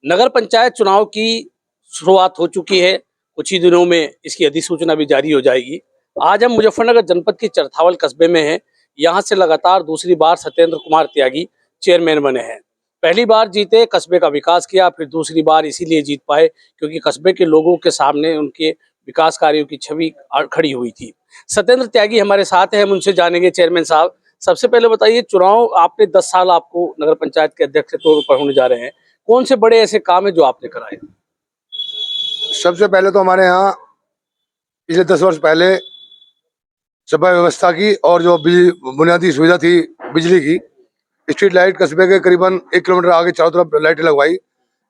नगर पंचायत चुनाव की शुरुआत हो चुकी है। कुछ ही दिनों में इसकी अधिसूचना भी जारी हो जाएगी। आज हम मुजफ्फरनगर जनपद के चरथावल कस्बे में हैं। यहाँ से लगातार दूसरी बार सत्येंद्र कुमार त्यागी चेयरमैन बने हैं। पहली बार जीते, कस्बे का विकास किया, फिर दूसरी बार इसीलिए जीत पाए क्योंकि कस्बे के लोगों के सामने उनके विकास कार्यों की छवि खड़ी हुई थी। सत्येंद्र त्यागी हमारे साथ हैं, हम उनसे जानेंगे। चेयरमैन साहब, सबसे पहले बताइए, चुनाव आपने 10 साल आपको नगर पंचायत के अध्यक्ष के तौर पर होने जा रहे हैं। कौन से बड़े ऐसे काम है जो आपने कराए? सबसे पहले तो हमारे यहाँ पिछले 10 वर्ष पहले सफाई व्यवस्था की और जो बुनियादी सुविधा थी बिजली की, स्ट्रीट लाइट कस्बे के करीबन 1 किलोमीटर आगे चारों तरफ लाइटें लगवाई,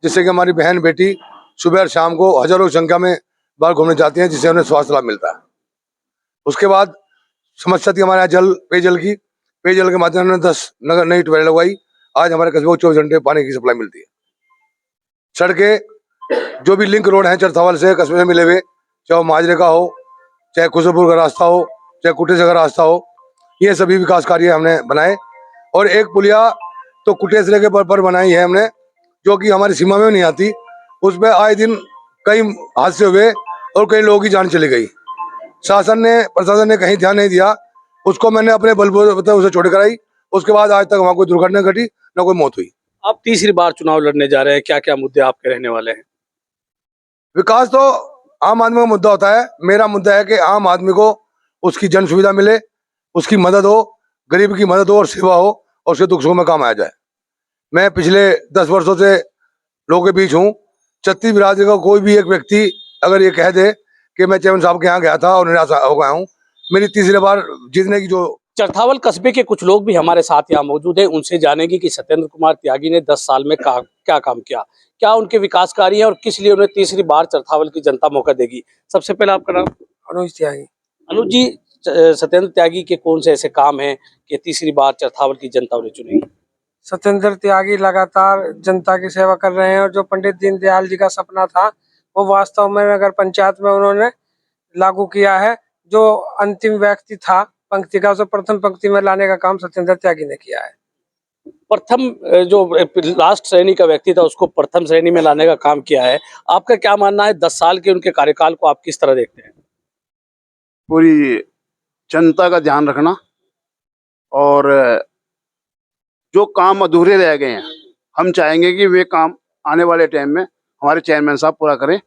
जिससे कि हमारी बहन बेटी सुबह और शाम को हजारों की संख्या में बाहर घूमने जाती हैं, जिससे उन्हें स्वास्थ्य लाभ मिलता है। उसके बाद समस्या थी हमारे यहाँ पेयजल की। पेयजल के माध्यम में 10 नई ट्यूबवेल लगवाई। आज हमारे कस्बे को 24 घंटे पानी की सप्लाई मिलती है। सड़कें, जो भी लिंक रोड है चरथावल से कस्बे में मिले हुए, चाहे वो माजरे का हो, चाहे खुशबुर का रास्ता हो, चाहे कुटेश्वर का रास्ता हो, ये सभी विकास कार्य हमने बनाए। और एक पुलिया तो कुटेश्वर के पर बनाई है हमने, जो कि हमारी सीमा में नहीं आती। उस पर आए दिन कई हादसे हुए और कई लोगों की जान चली गई। प्रशासन ने कहीं ध्यान नहीं दिया। उसको मैंने अपने बलबूते उसे छोड़ कराई। उसके बाद आज तक वहाँ कोई दुर्घटना घटी, न कोई मौत हुई। आप तीसरी बार चुनाव लड़ने जा रहे हैं, क्या क्या मुद्दे आपके रहने वाले हैं? विकास तो आम आदमी का मुद्दा होता है। मेरा मुद्दा है कि आम आदमी को उसकी जन सुविधा मिले, उसकी मदद हो, गरीब की मदद हो और सेवा हो, और उसके दुख सुख में काम आया जाए। मैं पिछले 10 वर्षों से लोगों के बीच हूँ। छत्तीस बिरादरी का कोई भी एक व्यक्ति अगर ये कह दे कि मैं चेयरमैन साहब के यहाँ गया था और निराश हो गया हूँ, मेरी तीसरी बार जीतने की जो चरथावल कस्बे के कुछ लोग भी हमारे साथ यहाँ मौजूद हैं, उनसे जानेंगे कि सत्येंद्र कुमार त्यागी ने 10 साल में क्या काम किया, क्या उनके विकास कार्य हैं और किस लिए उन्हें तीसरी बार चरथावल की जनता मौका देगी। सबसे पहले आपका नाम? अनुज त्यागी। अनुज जी, सत्येंद्र त्यागी के कौन से ऐसे काम हैं कि तीसरी बार चरथावल की जनता उन्हें चुनेगी? सत्येंद्र त्यागी लगातार जनता की सेवा कर रहे हैं और जो पंडित दीनदयाल जी का सपना था वो वास्तव में नगर पंचायत में उन्होंने लागू किया है। जो अंतिम व्यक्ति था पंक्ति का, उसे प्रथम पंक्ति में लाने का काम सत्येंद्र त्यागी ने किया है। प्रथम जो लास्ट श्रेणी का व्यक्ति था उसको प्रथम श्रेणी में लाने का काम किया है। आपका क्या मानना है, 10 साल के उनके कार्यकाल को आप किस तरह देखते हैं? पूरी जनता का ध्यान रखना और जो काम अधूरे रह गए हैं, हम चाहेंगे कि वे काम आने वाले टाइम में हमारे चेयरमैन साहब पूरा करें।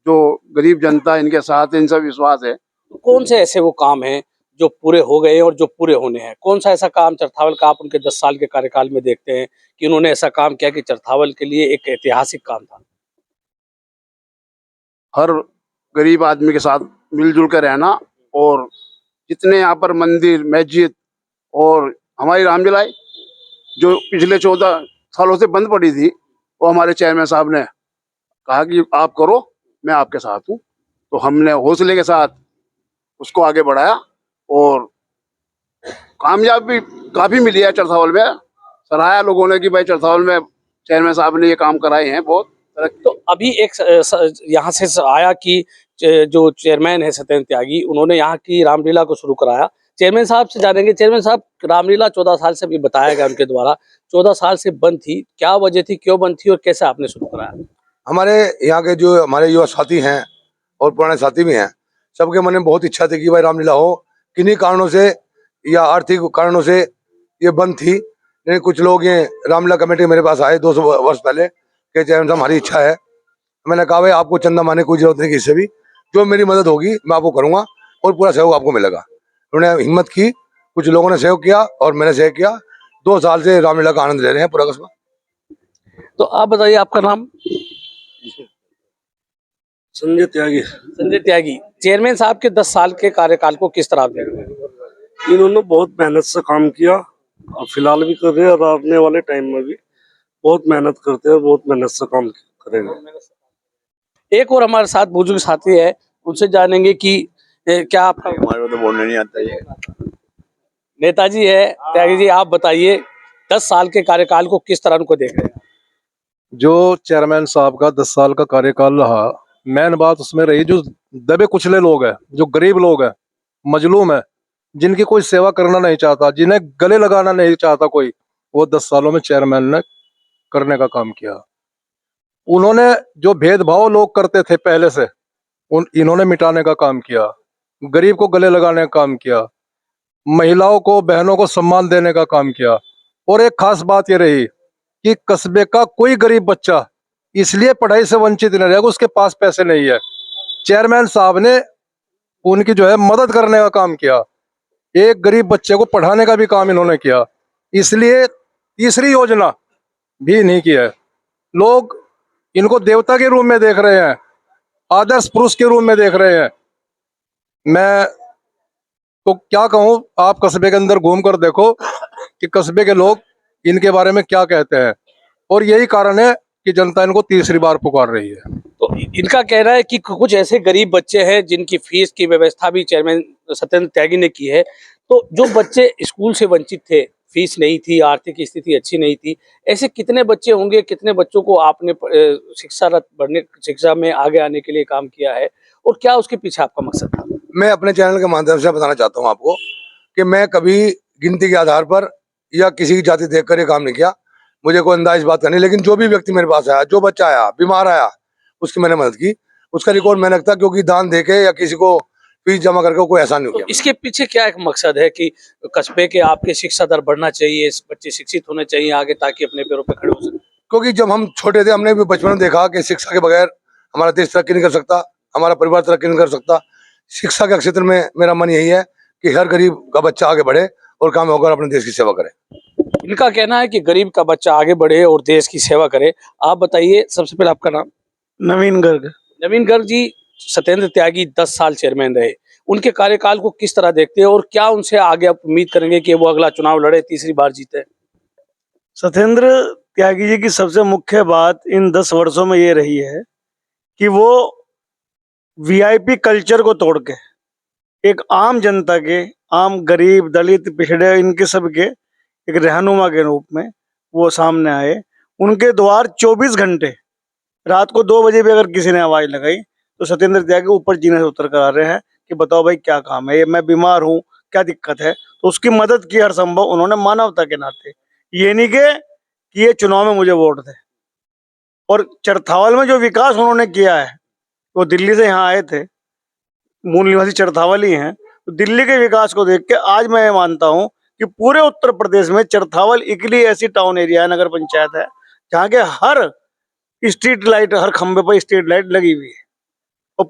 जो गरीब जनता इनके साथ, इनसे विश्वास है। तो कौन से ऐसे वो काम हैं जो पूरे हो गए और जो पूरे होने हैं? कौन सा ऐसा काम चरथावल का आप उनके 10 साल के कार्यकाल में देखते हैं कि उन्होंने ऐसा काम किया कि चरथावल के लिए एक ऐतिहासिक काम था? हर गरीब आदमी के साथ मिलजुल कर रहना, और जितने यहाँ पर मंदिर, मस्जिद और हमारी रामलीलाएं जो पिछले 14 सालों से बंद पड़ी थी, वो हमारे चेयरमैन साहब ने कहा कि आप करो, मैं आपके साथ हूँ। तो हमने हौसले के साथ उसको आगे बढ़ाया और कामयाबी काफ़ी मिली है चरथावल में। सराहाया लोगों ने कि भाई चरथावल में चेयरमैन साहब ने ये काम कराए हैं बहुत। तो अभी एक यहाँ से आया कि जो चेयरमैन है सत्येंद्र त्यागी, उन्होंने यहाँ की रामलीला को शुरू कराया। चेयरमैन साहब से जानेंगे। चेयरमैन साहब, रामलीला 14 साल से भी बताया गया उनके द्वारा 14 साल से बंद थी, क्या वजह थी, क्यों बंद थी और कैसे आपने शुरू कराया? हमारे यहाँ के जो हमारे युवा साथी हैं और पुराने साथी भी हैं, सबके मन में बहुत इच्छा थी कि भाई रामलीला हो। किन्हीं कारणों से या आर्थिक कारणों से ये बंद थी, लेकिन कुछ लोग ये रामलीला कमेटी मेरे पास आए 200 वर्ष पहले कि चैरमैन साहब हमारी इच्छा है। मैंने कहा भाई आपको चंदा माने कोई जरूरत नहीं, किसी से भी जो मेरी मदद होगी मैं आपको करूँगा और पूरा सहयोग आपको मिलेगा। उन्होंने हिम्मत की, कुछ लोगों ने सहयोग किया और मैंने सहयोग किया। 2 साल से रामलीला का आनंद ले रहे हैं पूरा कस्बा। तो आप बताइए, आपका नाम? संजय त्यागी। संजय त्यागी, चेयरमैन साहब के 10 साल के कार्यकाल को किस तरह आप देख रहे हैं? इन्होंने बहुत मेहनत से काम किया और फिलहाल भी कर रहे हैं और आने वाले टाइम में भी बहुत मेहनत करते हैं और बहुत मेहनत से काम करेंगे। एक और हमारे साथ बुजुर्ग साथी है, उनसे जानेंगे कि क्या आपका? हमारे को तो बोलने नहीं आता ये। नेताजी है त्यागी जी, आप बताइए 10 साल के कार्यकाल को किस तरह उनको देख रहे हैं? जो चेयरमैन साहब का 10 साल का कार्यकाल रहा, मेन बात उसमें रही जो दबे कुचले लोग हैं, जो गरीब लोग हैं, मजलूम है, जिनकी कोई सेवा करना नहीं चाहता, जिन्हें गले लगाना नहीं चाहता कोई, वो 10 सालों में चेयरमैन ने करने का काम किया। उन्होंने जो भेदभाव लोग करते थे पहले से इन्होंने मिटाने का काम किया, गरीब को गले लगाने का काम किया, महिलाओं को बहनों को सम्मान देने का काम किया। और एक खास बात ये रही कि कस्बे का कोई गरीब बच्चा इसलिए पढ़ाई से वंचित नहीं रहेगा उसके पास पैसे नहीं है। चेयरमैन साहब ने उनकी जो है मदद करने का काम किया, एक गरीब बच्चे को पढ़ाने का भी काम इन्होंने किया। इसलिए तीसरी योजना भी नहीं की है। लोग इनको देवता के रूप में देख रहे हैं, आदर्श पुरुष के रूप में देख रहे हैं। मैं तो क्या कहूँ, आप कस्बे के अंदर घूम कर देखो कि कस्बे के लोग इनके बारे में क्या कहते हैं, और यही कारण है कि जनता इनको तीसरी बार पुकार रही है। तो इनका कहना है कि कुछ ऐसे गरीब बच्चे हैं जिनकी फीस की व्यवस्था भी चेयरमैन सत्येंद्र त्यागी ने की है। तो जो बच्चे स्कूल से वंचित थे, फीस नहीं थी, आर्थिक स्थिति अच्छी नहीं थी, ऐसे कितने बच्चे होंगे, कितने बच्चों को आपने शिक्षा में आगे आने के लिए काम किया है, और क्या उसके पीछे आपका मकसद था? मैं अपने चैनल के माध्यम से बताना चाहता हूँ आपको कि मैं कभी गिनती के आधार पर या किसी की जाति देखकर ये काम नहीं किया। मुझे कोई अंदाज बात करनी, लेकिन जो भी व्यक्ति मेरे पास आया, जो बच्चा आया, बीमार आया, उसकी मैंने मदद की। उसका रिकॉर्ड मैंने रखता, क्योंकि दान देके या किसी को फीस जमा करके कोई ऐसा नहीं तो किया। इसके पीछे क्या एक मकसद है कि कस्बे के आपके शिक्षा दर बढ़ना चाहिए, बच्चे शिक्षित होने चाहिए आगे, ताकि अपने पैरों पर खड़े हो सके? क्योंकि जब हम छोटे थे, हमने भी बचपन में देखा कि शिक्षा के बगैर हमारा देश तरक्की नहीं कर सकता, हमारा परिवार तरक्की नहीं कर सकता। शिक्षा के क्षेत्र में मेरा मन यही है कि हर गरीब का बच्चा आगे बढ़े और काम होकर अपने देश की सेवा करे। इनका कहना है कि गरीब का बच्चा आगे बढ़े और देश की सेवा करे। आप बताइए, सबसे पहले आपका नाम? नवीन गर्ग। नवीन गर्ग जी, सत्येंद्र त्यागी 10 साल चेयरमैन रहे, उनके कार्यकाल को किस तरह देखते हैं, और क्या उनसे आगे आप उम्मीद करेंगे कि वो अगला चुनाव लड़े, तीसरी बार जीते? सत्येंद्र त्यागी जी की सबसे मुख्य बात इन 10 वर्षों में ये रही है कि वो वीआईपी कल्चर को तोड़ के एक आम जनता के, आम गरीब, दलित, पिछड़े, इनके सब के एक रहनुमा के रूप में वो सामने आए। उनके द्वार 24 घंटे, रात को 2 बजे भी अगर किसी ने आवाज लगाई तो सत्येंद्र त्यागी ऊपर जीने से उतर कर आ रहे हैं कि बताओ भाई क्या काम है, ये मैं बीमार हूँ, क्या दिक्कत है। तो उसकी मदद की हर संभव उन्होंने, मानवता के नाते। ये नहीं कि ये चुनाव में मुझे वोट दे। और चरथावल में जो विकास उन्होंने किया है, वो दिल्ली से यहाँ आए थे, मूल निवासी चरथावल ही हैं, तो दिल्ली के विकास को देख के आज मैं ये मानता हूँ कि पूरे उत्तर प्रदेश में चरथावल इकली ऐसी टाउन एरिया है, नगर पंचायत है, जहाँ के हर स्ट्रीट लाइट, हर खंबे पर स्ट्रीट लाइट लगी हुई है, और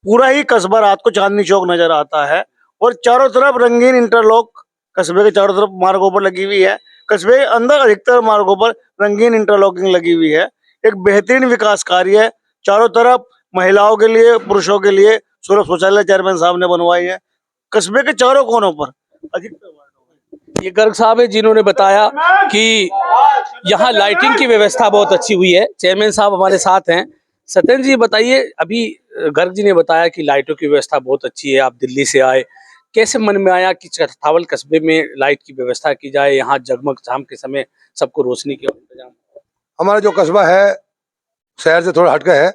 पूरा ही कस्बा रात को चांदनी चौक नजर आता है। और चारों तरफ रंगीन इंटरलॉक कस्बे के चारों तरफ मार्गों पर लगी हुई है। कस्बे के अंदर अधिकतर मार्गों पर रंगीन इंटरलॉकिंग लगी हुई है। एक बेहतरीन विकास कार्य है। चारों तरफ महिलाओं के लिए, पुरुषों के लिए सुलभ शौचालय चेयरमैन साहब ने बनवाई है कस्बे के चारों कोनों पर। अधिकतर ये गर्ग साहब है जिन्होंने बताया कि यहाँ लाइटिंग की व्यवस्था बहुत अच्छी हुई है। चेयरमैन साहब हमारे साथ हैं। सत्येंद्र जी बताइए, अभी गर्ग जी ने बताया कि लाइटों की व्यवस्था बहुत अच्छी है, आप दिल्ली से आए, कैसे मन में आया कि चरथावल कस्बे में लाइट की व्यवस्था की जाए, यहाँ जगमग शाम के समय सबको रोशनी का इंतजाम? हमारा जो कस्बा है शहर से थोड़ा हटके है,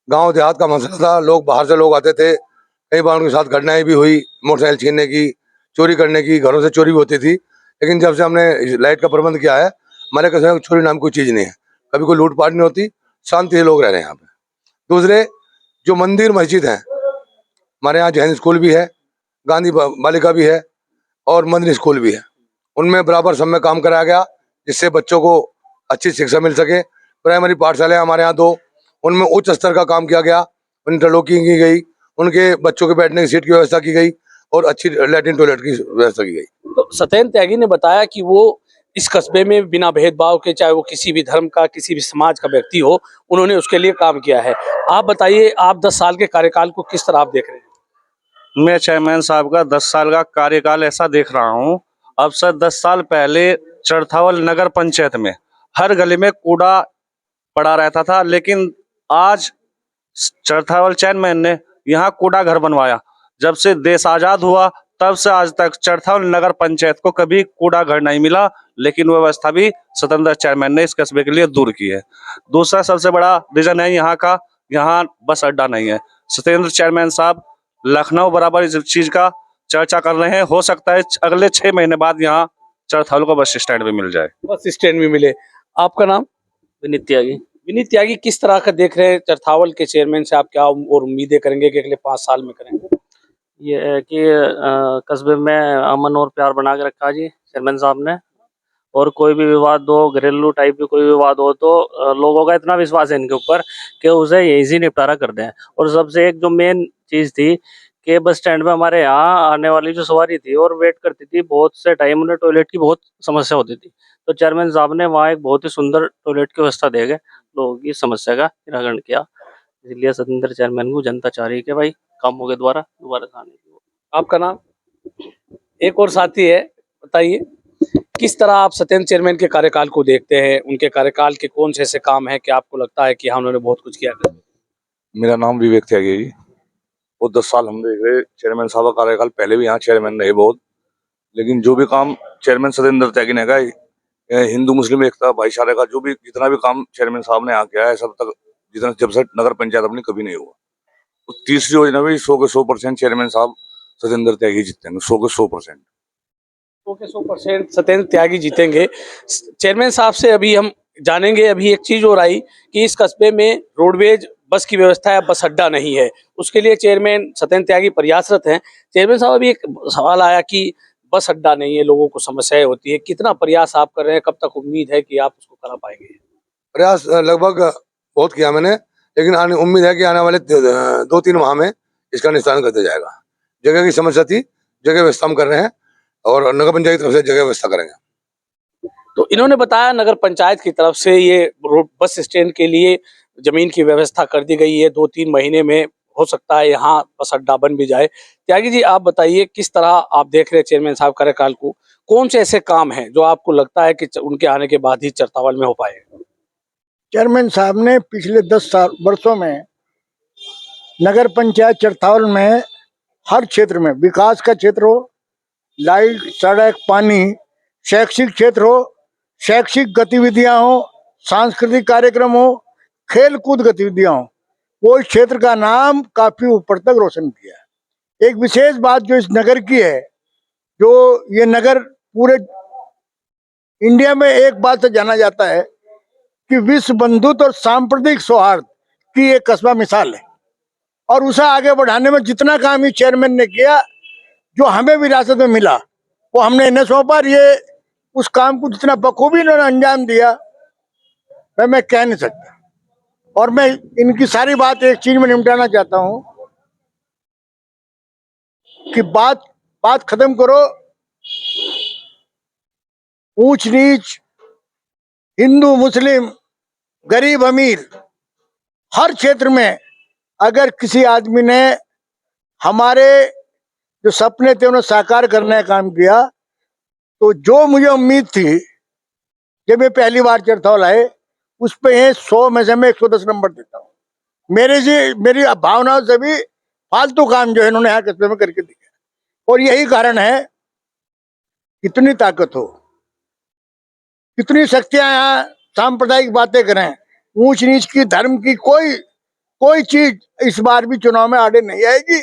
गांव देहात का मसला था। लोग बाहर से लोग आते थे, कई बार उनके साथ घटनाएं भी हुई, मोटरसाइकिल छीनने की, चोरी करने की, घरों से चोरी भी होती थी। लेकिन जब से हमने लाइट का प्रबंध किया है, हमारे कस्बे में चोरी नाम कोई चीज़ नहीं है, कभी कोई लूटपाट नहीं होती, शांति से लोग रह रहे हैं यहाँ पे। दूसरे जो मंदिर मस्जिद हैं, हमारे यहाँ जैन स्कूल भी है, गांधी बालिका भी है और मंदिर स्कूल भी है, उनमें बराबर समय काम कराया गया जिससे बच्चों को अच्छी शिक्षा मिल सके। प्राइमरी पाठशालाएं हमारे यहाँ 2, उनमें उच्च स्तर का काम किया गया, इंटरलॉकिंग की गई, उनके बच्चों के बैठने की सीट की व्यवस्था की गई और अच्छी लैट्रिन टॉयलेट की व्यवस्था की गई। तो सत्येंद्र त्यागी ने बताया कि वो इस कस्बे में बिना भेदभाव के, चाहे वो किसी भी धर्म का, किसी भी समाज का व्यक्ति हो, उन्होंने उसके लिए काम किया है। आप बताइए, आप 10 साल के कार्यकाल को किस तरह आप देख रहे हैं? मैं चेयरमैन साहब का 10 साल का कार्यकाल ऐसा देख रहा हूँ, अब से 10 साल पहले चरथावल नगर पंचायत में हर गली में कूड़ा पड़ा रहता था, लेकिन आज चरथावल चेयरमैन ने यहाँ कूड़ा घर बनवाया। जब से देश आजाद हुआ तब से आज तक चरथावल नगर पंचायत को कभी कूड़ा घर नहीं मिला, लेकिन वो व्यवस्था भी स्वतंत्र चेयरमैन ने इस कस्बे के लिए दूर की है। दूसरा सबसे बड़ा रीजन है यहाँ का, यहाँ बस अड्डा नहीं है। सत्येंद्र चेयरमैन साहब लखनऊ बराबर इस चीज का चर्चा कर रहे हैं, हो सकता है अगले 6 महीने बाद यहाँ चरथावल को बस स्टैंड भी मिल जाए। बस स्टैंड भी मिले। आपका नाम? विनीत त्यागी। विनीत त्यागी, किस तरह का देख रहे हैं चरथावल के चेयरमैन से? आप क्या और उम्मीदें करेंगे कि अगले 5 साल में करें? ये है कि कस्बे में अमन और प्यार बना के रखा जी चेयरमैन साहब ने। और कोई भी विवाद हो, घरेलू टाइप की कोई विवाद हो तो लोगों का इतना विश्वास है इनके ऊपर कि उसे यहीं से निपटारा कर दें। और सबसे एक जो मेन चीज़ थी कि बस स्टैंड में हमारे यहाँ आने वाली जो सवारी थी और वेट करती थी, बहुत से टाइम उन्हें टॉयलेट की बहुत समस्या होती थी। तो चेयरमैन साहब ने वहाँ एक बहुत ही सुंदर टॉयलेट की व्यवस्था दे के लोगों की समस्या का निराकरण किया। इसलिए सतेंद्र चेयरमैन को जनता चाह रही है कि भाई कामों के द्वारा दोबारा से आने की। आपका नाम? एक और साथी है, बताइए किस तरह आप सत्येंद्र चेयरमैन के कार्यकाल को देखते हैं? उनके कार्यकाल के कौन से ऐसे काम हैं कि आपको लगता है कि हाँ उन्होंने बहुत कुछ किया? मेरा नाम विवेक त्यागी है जी। वो 10 साल हम देख रहे चेयरमैन साहब का कार्यकाल। पहले भी यहाँ चेयरमैन रहे बहुत, लेकिन जो भी काम चेयरमैन सतेंद्र त्यागी ने कहा, हिंदू मुस्लिम एकता भाईचारे का जो भी जितना भी काम चेयरमैन साहब ने यहाँ किया है, सब तक जितना जब से नगर पंचायत अपनी कभी नहीं हुआ। तो तीसरी योजना भी 100 के 100% चेयरमैन साहब सतेंद्र त्यागी जीतेंगे। 100 के 100%। 100 के 100% सत्येंद्र त्यागी जीतेंगे। चेयरमैन साहब से अभी हम जानेंगे। अभी एक चीज और आई कि इस कस्बे में रोडवेज बस की व्यवस्था है, बस अड्डा नहीं है। उसके लिए चेयरमैन सत्येंद्र त्यागी प्रयासरत हैं। चेयरमैन साहब, अभी एक सवाल आया कि बस अड्डा नहीं है, लोगों को समस्याएं होती है। कितना प्रयास आप कर रहे हैं? कब तक उम्मीद है कि आप उसको करा पाएंगे? प्रयास लगभग बहुत किया मैंने, लेकिन उम्मीद है कि आने वाले 2-3 माह में इसका निस्तारण कर दिया जाएगा। जगह की समस्या थी, जगह व्यवस्था हम कर रहे हैं और नगर पंचायत की तरफ से जगह व्यवस्था करेंगे। तो इन्होंने बताया नगर पंचायत की तरफ से ये बस स्टैंड के लिए जमीन की व्यवस्था कर दी गई है। 2-3 महीने में हो सकता है यहाँ बस अड्डा बन भी जाए। त्यागी जी, आप बताइए किस तरह आप देख रहे हैं चेयरमैन साहब कार्यकाल को? कौन से ऐसे काम हैं जो आपको लगता है कि उनके आने के बाद ही चरथावल में हो पाए? चेयरमैन साहब ने पिछले 10 वर्षों में नगर पंचायत चरथावल में हर क्षेत्र में, विकास का क्षेत्र हो, लाइट, सड़क, पानी, शैक्षिक क्षेत्र हो, शैक्षिक गतिविधियां हो, सांस्कृतिक कार्यक्रम हो, खेल कूद गतिविधियां हो, वो इस क्षेत्र का नाम काफी ऊपर तक रोशन किया है। एक विशेष बात जो इस नगर की है, जो ये नगर पूरे इंडिया में एक बात से जाना जाता है कि विश्व बंधुत्व और सांप्रदायिक सौहार्द की एक कस्बा मिसाल है। और उसे आगे बढ़ाने में जितना काम इस चेयरमैन ने किया, जो हमें विरासत में मिला, वो हमने इन्हें सौंपा। ये उस काम को जितना बखूबी इन्होंने अंजाम दिया, वह मैं कह नहीं सकता। और मैं इनकी सारी बात एक चीज में निपटाना चाहता हूं कि बात खत्म करो ऊंच नीच, हिंदू मुस्लिम, गरीब अमीर। हर क्षेत्र में अगर किसी आदमी ने हमारे जो सपने थे उन्हें साकार करने का काम किया, तो जो मुझे उम्मीद थी जब मैं पहली बार चरथावल आए, उस पे 100 में से मैं 110 नंबर देता हूँ। मेरी भावनाओं से भी फालतू काम जो है इन्होंने यहाँ कस्बे में करके दिया। और यही कारण है, कितनी ताकत हो, कितनी शक्तियां यहाँ सांप्रदायिक बातें करें, ऊंच नीच की, धर्म की, कोई चीज इस बार भी चुनाव में आड़े नहीं आएगी।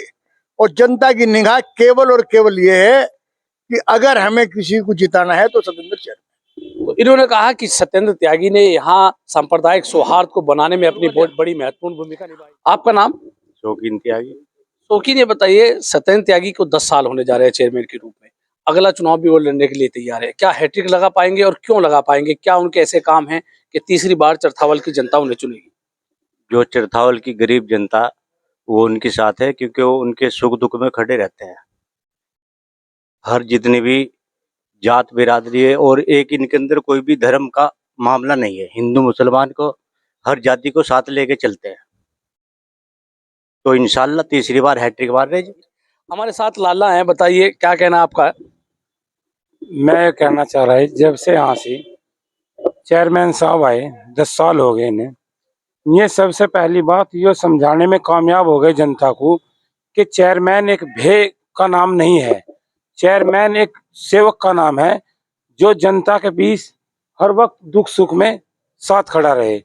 और जनता की निगाह केवल और केवल ये है कि अगर हमें किसी को जिताना है तो सतेंद्र चेयरमैन। तो इन्होंने कहा कि सत्येंद्र त्यागी ने यहाँ सांप्रदायिक सौहार्द को बनाने में अपनी बहुत बड़ी महत्वपूर्ण भूमिका निभाई। आपका नाम? शौकीन त्यागी। शौकीन, ये बताइए सत्येंद्र त्यागी को 10 साल होने जा रहे हैं चेयरमैन के रूप में। अगला चुनाव भी वो लड़ने के लिए तैयार है। क्या हैट्रिक लगा पाएंगे और क्यों लगा पाएंगे? क्या उनके ऐसे काम हैं कि तीसरी बार चरथावल की जनता उन्हें चुनेगी? जो चरथावल की गरीब जनता वो उनके साथ है, क्योंकि वो उनके सुख दुख में खड़े रहते हैं। हर जितनी भी जात बिरादरी है, और एक इनके अंदर कोई भी धर्म का मामला नहीं है। हिंदू मुसलमान को, हर जाति को साथ लेके चलते हैं। तो इंशाल्लाह तीसरी बार हैट्रिक मार रहे जी। हमारे साथ लाला हैं, बताइए क्या कहना आपका? मैं कहना चाह रहा है, जब से यहाँ से चेयरमैन साहब आए 10 साल हो गए इन्हें, ये सबसे पहली बात ये समझाने में कामयाब हो गए जनता को कि चेयरमैन एक भय का नाम नहीं है, चेयरमैन एक सेवक का नाम है, जो जनता के बीच हर वक्त दुख सुख में साथ खड़ा रहे।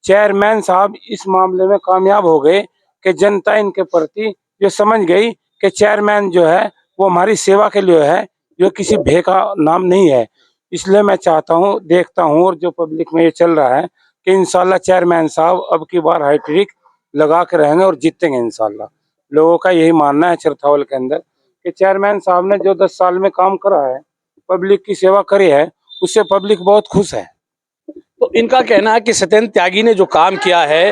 चेयरमैन साहब इस मामले में कामयाब हो गए कि जनता इनके प्रति ये समझ गई कि चेयरमैन जो है वो हमारी सेवा के लिए है, जो किसी भय का नाम नहीं है। इसलिए मैं चाहता हूँ, देखता हूँ, और जो पब्लिक में ये चल रहा है कि इंशाल्लाह चेयरमैन साहब अब की बार हैट्रिक लगा के रहेंगे और जीतेंगे इंशाल्लाह। लोगों का यही मानना है चरथावल के अंदर कि चेयरमैन साहब ने जो 10 साल में काम करा है, पब्लिक की सेवा करी है, उससे पब्लिक बहुत खुश है। तो इनका कहना है कि सत्येंद्र त्यागी ने जो काम किया है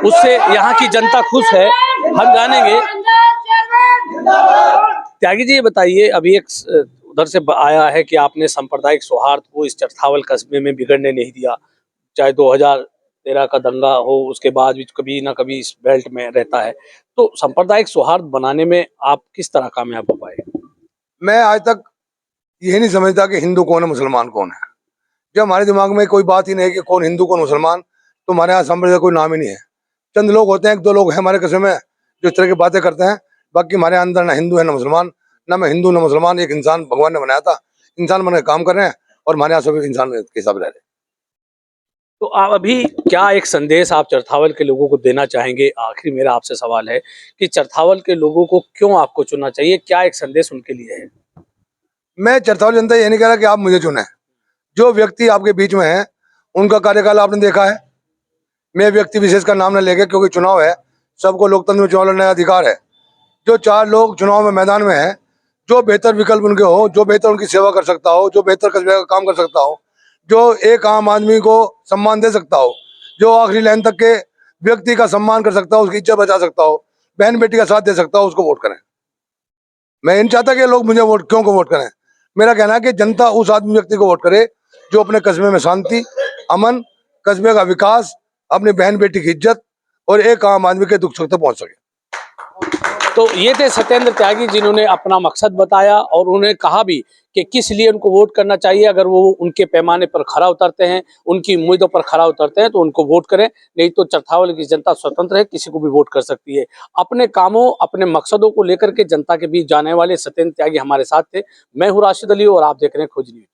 उससे यहाँ की जनता खुश है। हम जानेंगे। त्यागी जी, ये बताइए, अभी एक उधर से आया है कि आपने सांप्रदायिक सौहार्द को इस चरथावल कस्बे में बिगड़ने नहीं दिया, चाहे 2013 का दंगा हो उसके बाद भी कभी ना कभी इस बेल्ट में रहता है। तो सांप्रदायिक सौहार्द बनाने में आप किस तरह कामयाब हो पाए? मैं आज तक यही नहीं समझता कि हिंदू कौन है मुसलमान कौन है। जब हमारे दिमाग में कोई बात ही नहीं है कि कौन हिंदू कौन मुसलमान, तो हमारे यहाँ संप्रदाय कोई नाम ही नहीं है। चंद लोग होते हैं, एक दो लोग हैं हमारे कस्बे में जो इस तरह की बातें करते हैं। बाकी हमारे अंदर ना हिंदू है ना मुसलमान, ना मैं हिंदू ना मुसलमान। एक इंसान भगवान ने बनाया था, इंसान बन के काम कर रहे हैं और हमारे यहाँ सब इंसान के हिसाब रह रहे हैं। तो आप अभी क्या एक संदेश आप चरथावल के लोगों को देना चाहेंगे? आखिरी मेरा आपसे सवाल है कि चरथावल के लोगों को क्यों आपको चुनना चाहिए, क्या एक संदेश उनके लिए है? मैं चरथावल जनता ये नहीं कह रहा कि आप मुझे चुने। जो व्यक्ति आपके बीच में है उनका कार्यकाल आपने देखा है। मैं व्यक्ति विशेष का नाम न लेके, क्योंकि चुनाव है, सबको लोकतंत्र में चुनाव लड़ने का अधिकार है। जो 4 लोग चुनाव में मैदान में हैं, जो बेहतर विकल्प उनके हो, जो बेहतर उनकी सेवा कर सकता हो, जो बेहतर कस्बे का काम कर सकता हो, जो एक आम आदमी को सम्मान दे सकता हो, जो आखिरी लाइन तक के व्यक्ति का सम्मान कर सकता हो, उसकी इज्जत बचा सकता हो, बहन बेटी का साथ दे सकता हो, उसको वोट करें। मैं नहीं चाहता कि लोग मुझे वोट क्यों को वोट करें। मेरा कहना है कि जनता उस आदमी व्यक्ति को वोट करे जो अपने कस्बे में शांति, अमन, कस्बे का विकास, अपनी बहन बेटी की इज्जत और एक आम आदमी के दुख सुख तक पहुंच सके। तो ये थे सत्येंद्र त्यागी, जिन्होंने अपना मकसद बताया और उन्होंने कहा भी कि किस लिए उनको वोट करना चाहिए। अगर वो उनके पैमाने पर खरा उतरते हैं, उनकी उम्मीदों पर खरा उतरते हैं, तो उनको वोट करें। नहीं तो चरथावल की जनता स्वतंत्र है, किसी को भी वोट कर सकती है। अपने कामों, अपने मकसदों को लेकर के जनता के बीच जाने वाले सत्येंद्र त्यागी हमारे साथ थे। मैं हूँ राशिद अली और आप देख रहे हैं खोज न्यूज।